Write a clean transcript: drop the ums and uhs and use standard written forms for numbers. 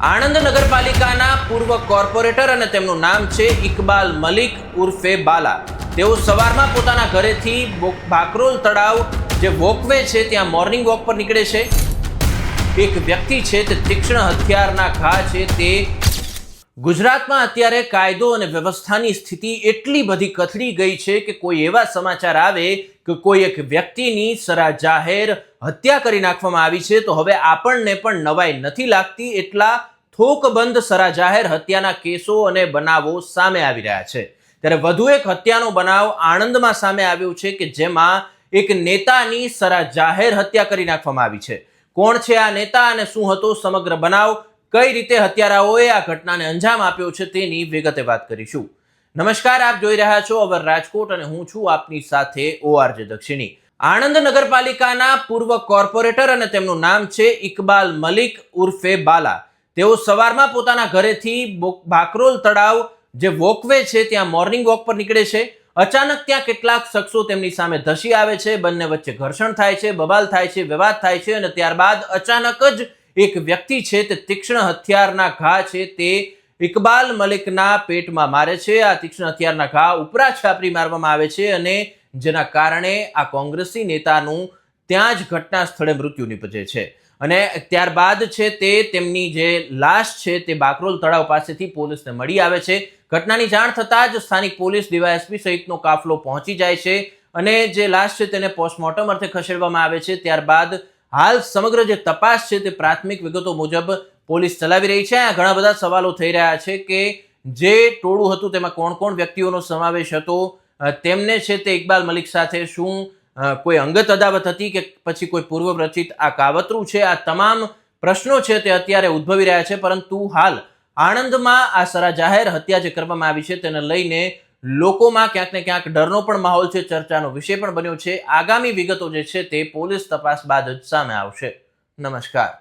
આણંદ નગરપાલિકાના પૂર્વ કોર્પોરેટર અને તેમનું નામ છે ઇકબાલ મલિક ઉર્ફે બાલા. તેઓ સવારમાં પોતાના ઘરેથી બાકરોલ તળાવ જે વોકવે છે ત્યાં મોર્નિંગ વોક પર નીકળે છે. એક વ્યક્તિ છે તે તીક્ષ્ણ હથિયારના ઘા છે. તે ગુજરાતમાં અત્યારે કાયદો અને વ્યવસ્થાની સ્થિતિ એટલી બધી કથળી ગઈ છે કે કોઈ એવા સમાચાર આવે કે કોઈ એક વ્યક્તિની સરા જાહેર હત્યા કરી નાખવામાં આવી છે તો હવે આપણને પણ નવાઈ નથી લાગતી. એટલા થોકબંધ સરા જાહેર હત્યાના કેસો અને બનાવો સામે આવી રહ્યા છે. ત્યારે વધુ એક હત્યાનો બનાવ આણંદમાં સામે આવ્યો છે કે જેમાં એક નેતાની સરા જાહેર હત્યા કરી નાખવામાં આવી છે. કોણ છે આ નેતા અને શું હતો સમગ્ર બનાવ, કઈ રીતે હત્યારાઓએ આ ઘટનાને અંજામ આપ્યો છે તેની વિગતે વાત કરીશું. નમસ્કાર, આપ જોઈ રહ્યા છો અવર રાજકોટ અને હું છું આપની સાથે ORJ દક્ષિણી. આણંદ નગરપાલિકાના પૂર્વ કોર્પોરેટર અને તેમનું નામ છે ઇકબાલ મલિક ઉર્ફે બાલા. તેઓ સવારમાં પોતાના ઘરેથી બાકરોલ તળાવ જે વોકવે છે ત્યાં મોર્નિંગ વોક પર નીકળે છે. અચાનક ત્યાં કેટલાક શખ્સો તેમની સામે ધસી આવે છે. બંને વચ્ચે ઘર્ષણ થાય છે, બબાલ થાય છે, વિવાદ થાય છે અને ત્યારબાદ અચાનક જ એક વ્યક્તિ છે તે તીક્ષ્ણ હથિયારના ઘા છે તે ઇકબાલ મલિકના પેટમાં મારે છે. આ તીક્ષ્ણ હથિયારના ઘા ઉપરા છાપરી મારવામાં આવે છે અને જેના કારણે આ કોંગ્રેસી નેતાનું ત્યાં જ ઘટના સ્થળે મૃત્યુ નિપજે છે. અને ત્યારબાદ છે તે તેમની જે લાશ છે તે બાકરોલ તળાવ પાસેથી પોલીસને મળી આવે છે. ઘટનાની જાણ થતાં જ સ્થાનિક પોલીસ, ડીવાયએસપી સહિતનો કાફલો પહોંચી જાય છે અને જે લાશ છે તેને પોસ્ટમોર્ટમ અર્થે ખસેડવામાં આવે છે. ત્યારબાદ હાલ સમગ્ર જે તપાસ છે તે પ્રાથમિક વિગતો મુજબ પોલીસ ચલાવી રહી છે. આ ઘણા બધા સવાલો થઈ રહ્યા છે કે જે ટોળું હતું તેમાં કોણ કોણ વ્યક્તિઓનો સમાવેશ હતો, તેમને છે તે ઇકબાલ મલિક સાથે શું કોઈ અંગત અદાવત હતી કે પછી કોઈ પૂર્વ રચિત આ કાવતરું છે. આ તમામ પ્રશ્નો છે તે અત્યારે ઉદ્ભવી રહ્યા છે. પરંતુ હાલ આણંદમાં આ સરા જાહેર હત્યા જે કરવામાં આવી છે તેને લઈને લોકોમાં ક્યાંક ને ક્યાંક ડરનો પણ માહોલ છે, ચર્ચાનો વિષય પણ બન્યો છે. આગામી વિગતો જે છે તે પોલીસ તપાસ બાદ જ સામે આવશે. નમસ્કાર.